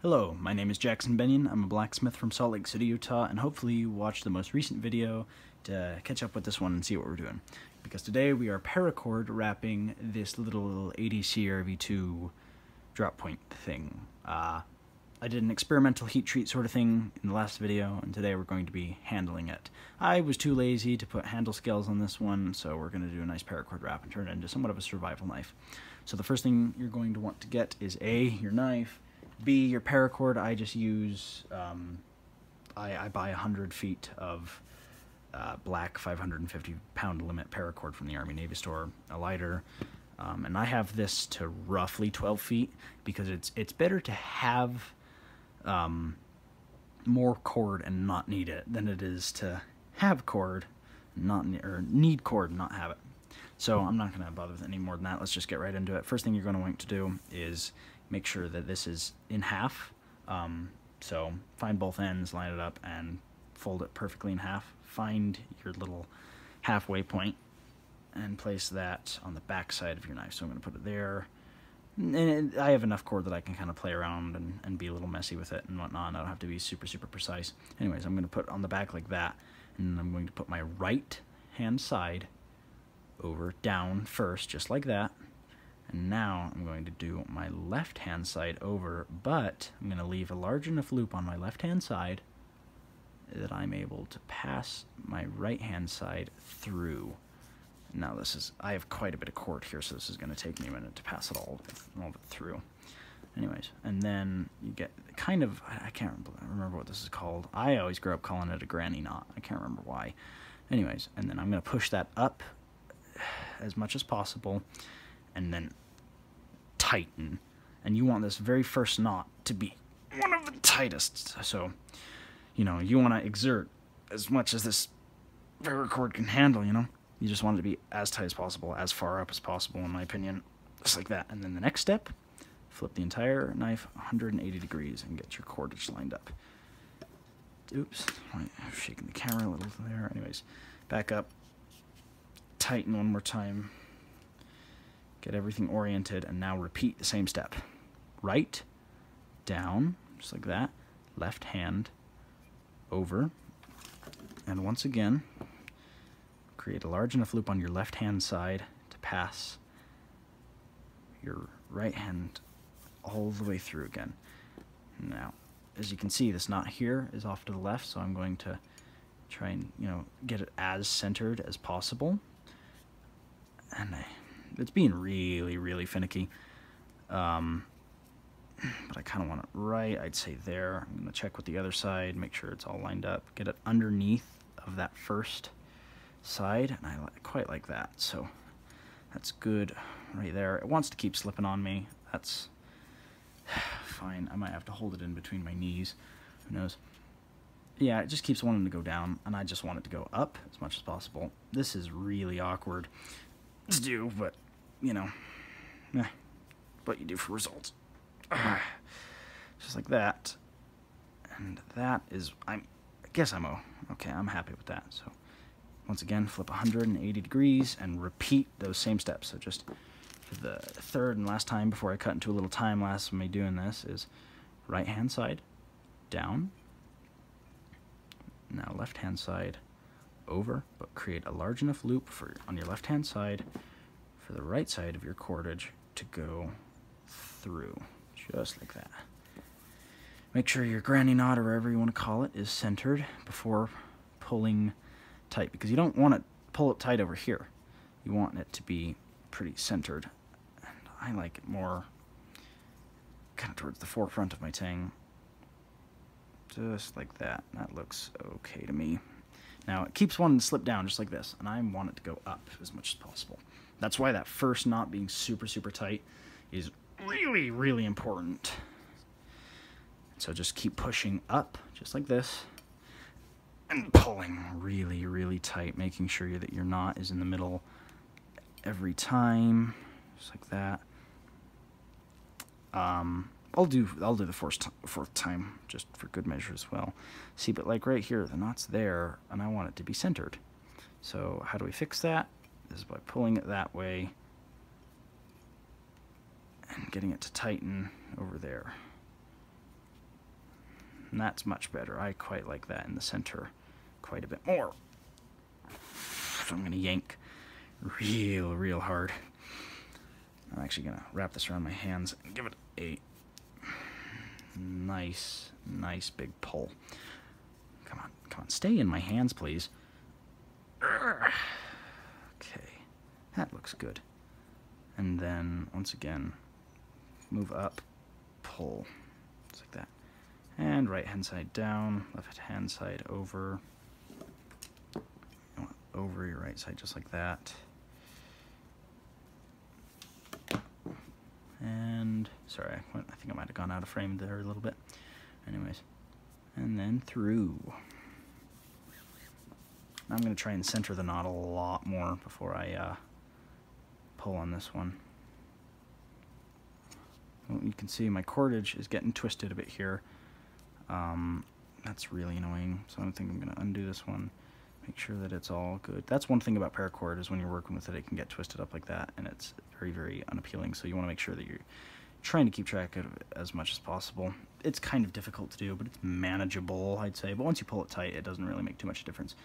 Hello, my name is Jackson Benyon. I'm a blacksmith from Salt Lake City, Utah, and hopefully you watched the most recent video to catch up with this one and see what we're doing. Because today we are paracord wrapping this little ADC or V2 drop point thing. I did an experimental heat treat sort of thing in the last video, and today we're going to be handling it. I was too lazy to put handle scales on this one, so we're going to do a nice paracord wrap and turn it into somewhat of a survival knife. So the first thing you're going to want to get is A, your knife, B, your paracord. I just use, I buy 100 feet of black 550-pound limit paracord from the Army Navy store, a lighter, and I have this to roughly 12 feet because it's better to have more cord and not need it than it is to have cord, or need cord and not have it. So I'm not going to bother with any more than that. Let's just get right into it. First thing you're going to want to do is make sure that this is in half. So find both ends, line it up, and fold it perfectly in half. Find your little halfway point and place that on the back side of your knife. So I'm going to put it there. And I have enough cord that I can kind of play around and be a little messy with it and whatnot. I don't have to be super precise. Anyways, I'm going to put it on the back like that, and I'm going to put my right hand side over down first, just like that. And now I'm going to do my left hand side over, but I'm going to leave a large enough loop on my left hand side that I'm able to pass my right hand side through. Now I have quite a bit of cord here, so this is going to take me a minute to pass it all of it through. Anyways, and then you get kind of, I can't remember what this is called. I always grew up calling it a granny knot. I can't remember why. Anyways, and then I'm going to push that up as much as possible, and then tighten. And you want this very first knot to be one of the tightest. So, you know, you want to exert as much as this paracord can handle, you know? You just want it to be as tight as possible, as far up as possible, in my opinion. Just like that. And then the next step, flip the entire knife 180 degrees and get your cordage lined up. Oops, I'm shaking the camera a little there. Anyways, back up, tighten one more time, get everything oriented, and now repeat the same step. Right, down, just like that, left hand, over, and once again, create a large enough loop on your left hand side to pass your right hand all the way through again. Now, as you can see, this knot here is off to the left, so I'm going to try and, you know, get it as centered as possible. And it's being really finicky. But I kind of want it right, I'd say there. I'm going to check with the other side, make sure it's all lined up, get it underneath of that first side, and I quite like that, so that's good right there. It wants to keep slipping on me. That's fine. I might have to hold it in between my knees. Who knows? Yeah, it just keeps wanting to go down, and I just want it to go up as much as possible. This is really awkward to do, but, you know, what you do for results. Just like that. And that is, I guess I'm okay, I'm happy with that. So once again, flip 180 degrees and repeat those same steps. So just for the third and last time before I cut into a little time lapse of me doing this is right hand side down. Now left hand side over, but create a large enough loop on your left hand side for the right side of your cordage to go through, just like that. Make sure your granny knot, or whatever you want to call it, is centered before pulling tight, because you don't want to pull it tight over here. You want it to be pretty centered, and I like it more kind of towards the forefront of my thing, just like that. That looks okay to me. Now it keeps wanting to slip down just like this, and I want it to go up as much as possible. That's why that first knot being super tight is really important. So just keep pushing up just like this and pulling really tight, making sure that your knot is in the middle every time, just like that. I'll do the fourth time just for good measure as well. See, but like right here, the knot's there, and I want it to be centered. So how do we fix that? Is by pulling it that way and getting it to tighten over there. And that's much better. I quite like that in the center quite a bit more. So I'm going to yank real hard. I'm actually going to wrap this around my hands and give it a nice big pull. Come on, stay in my hands, please. Okay, that looks good. And then, once again, move up, pull, just like that. And right-hand side down, left-hand side over. Over your right side, just like that. And, sorry, I think I might have gone out of frame there a little bit. Anyways, and then through. I'm going to try and center the knot a lot more before I pull on this one. Well, you can see my cordage is getting twisted a bit here. That's really annoying, so I think I'm going to undo this one. Make sure that it's all good. That's one thing about paracord, is when you're working with it, it can get twisted up like that, and it's very unappealing, so you want to make sure that you're trying to keep track of it as much as possible. It's kind of difficult to do, but it's manageable, I'd say. But once you pull it tight, it doesn't really make too much difference.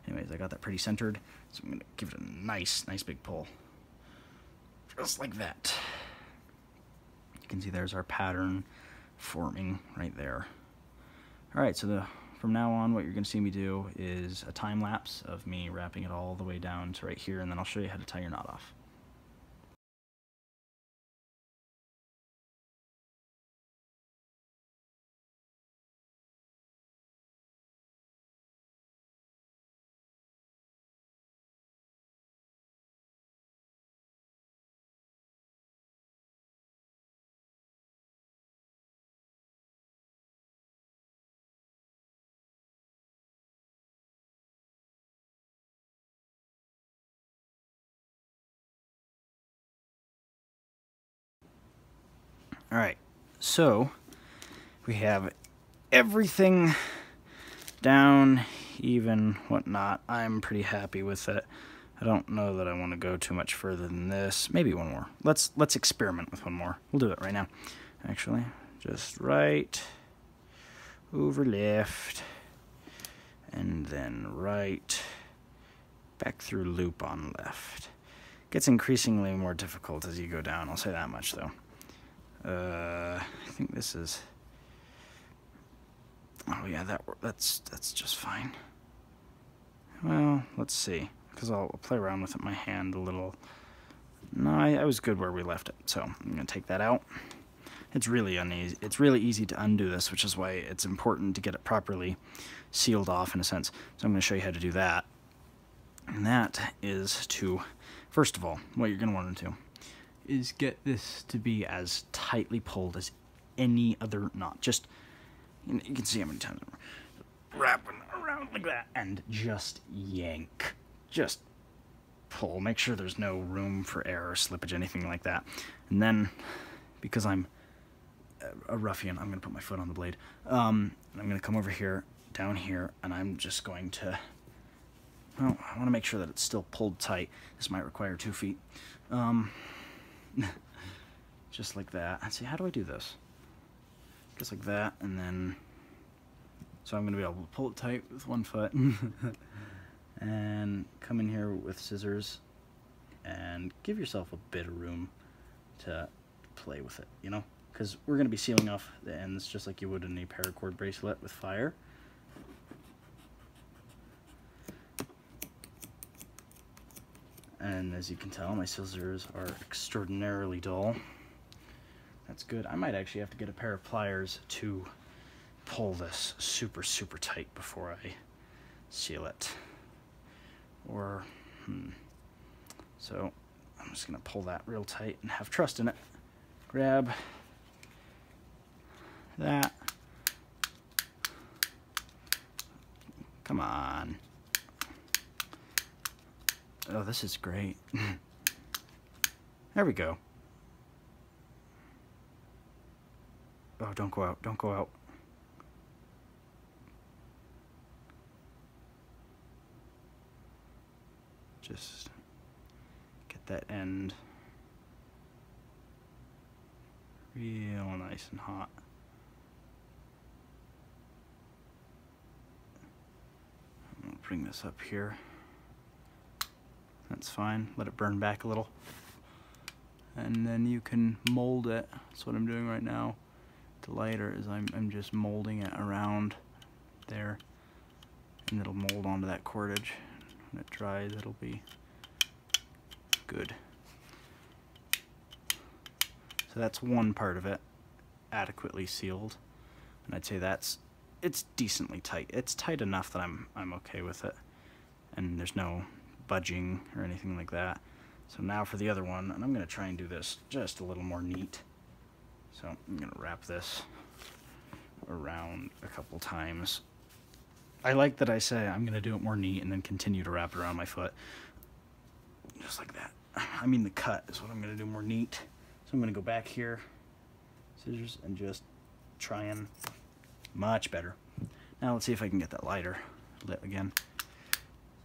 Anyways, I got that pretty centered, so I'm going to give it a nice big pull. Just like that. You can see there's our pattern forming right there. Alright, so from now on, what you're going to see me do is a time lapse of me wrapping it all the way down to right here, and then I'll show you how to tie your knot off. Alright, so we have everything down, even, whatnot. I'm pretty happy with it. I don't know that I want to go too much further than this. Maybe one more. Let's experiment with one more. We'll do it right now. Actually, just right, over left, and then right, back through loop on left. Gets increasingly more difficult as you go down, I'll say that much though. I think this is, oh yeah, that's just fine. Well, let's see, because I'll play around with it in my hand a little. No, I was good where we left it, so I'm going to take that out. It's really uneasy. It's really easy to undo this, which is why it's important to get it properly sealed off in a sense. So I'm going to show you how to do that. And that is to, first of all, what you're going to want to do is get this to be as tightly pulled as any other knot. Just, you can see how many times I'm wrapping around like that, and just yank. Just pull. Make sure there's no room for error, slippage, anything like that. And then, because I'm a ruffian, I'm going to put my foot on the blade. I'm going to come over here, down here, and I'm just going to, well, I want to make sure that it's still pulled tight. This might require 2 feet. Just like that. And see, how do I do this? Just like that, and then, so I'm going to be able to pull it tight with 1 foot, and come in here with scissors, and give yourself a bit of room to play with it, you know? Because we're going to be sealing off the ends just like you would in a paracord bracelet with fire. And as you can tell, my scissors are extraordinarily dull. That's good. I might actually have to get a pair of pliers to pull this super tight before I seal it. Or, So, I'm just going to pull that real tight and have trust in it. Grab that. Come on. Oh, this is great. There we go. Oh, don't go out. Don't go out. Just get that end real nice and hot. bring this up here. That's fine. Let it burn back a little. And then you can mold it. That's what I'm doing right now. The lighter is I'm just molding it around there, and it'll mold onto that cordage. When it dries, it'll be good. So that's one part of it, adequately sealed, and I'd say it's decently tight. It's tight enough that I'm okay with it, and there's no budging or anything like that. So now for the other one, and I'm going to try and do this just a little more neat. So I'm going to wrap this around a couple times. I like that I say I'm going to do it more neat and then continue to wrap it around my foot. Just like that. I mean the cut is what I'm going to do more neat. So I'm going to go back here, scissors, and just try and much better. Now let's see if I can get that lighter lit again.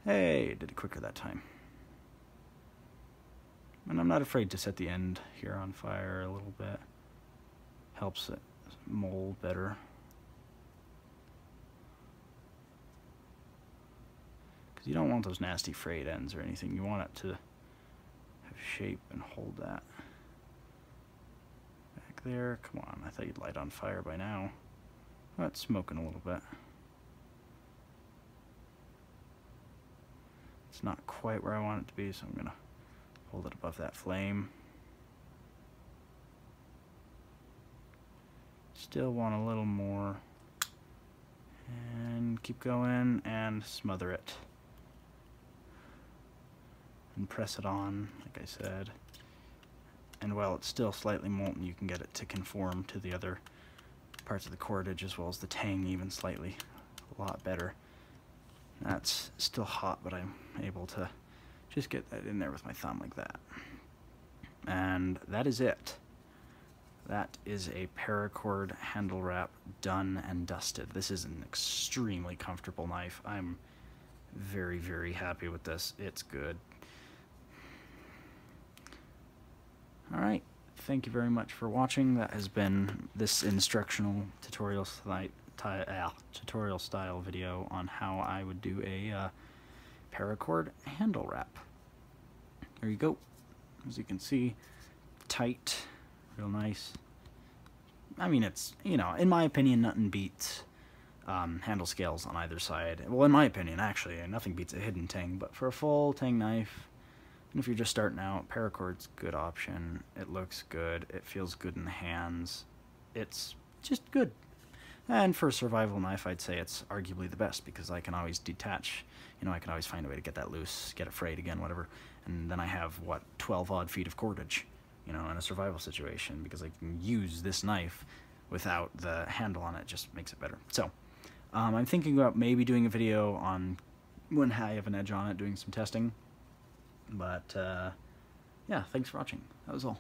Hey, did it quicker that time. And I'm not afraid to set the end here on fire a little bit. Helps it mold better. Because you don't want those nasty frayed ends or anything. You want it to have shape and hold that. Back there, come on, I thought you'd light on fire by now. Oh, it's smoking a little bit. It's not quite where I want it to be, so I'm going to hold it above that flame. Still want a little more. And keep going and smother it. And press it on, like I said. And while it's still slightly molten, you can get it to conform to the other parts of the cordage as well as the tang even slightly. A lot better. That's still hot, but I'm able to just get that in there with my thumb like that. And that is it. That is a paracord handle wrap done and dusted. This is an extremely comfortable knife. I'm very, very happy with this. It's good. Alright, thank you very much for watching. That has been this instructional tutorial style video on how I would do a paracord handle wrap. There you go. As you can see, tight, real nice. I mean, it's, you know, in my opinion, nothing beats handle scales on either side. Well, in my opinion, actually, nothing beats a hidden tang, but for a full tang knife, and if you're just starting out, paracord's a good option. It looks good. It feels good in the hands. It's just good. And for a survival knife, I'd say it's arguably the best because I can always detach. You know, I can always find a way to get that loose, get it frayed again, whatever. And then I have, what, 12 odd feet of cordage, you know, in a survival situation because I can use this knife without the handle on it. Just makes it better. So, I'm thinking about maybe doing a video on when I have an edge on it, doing some testing. But, yeah, thanks for watching. That was all.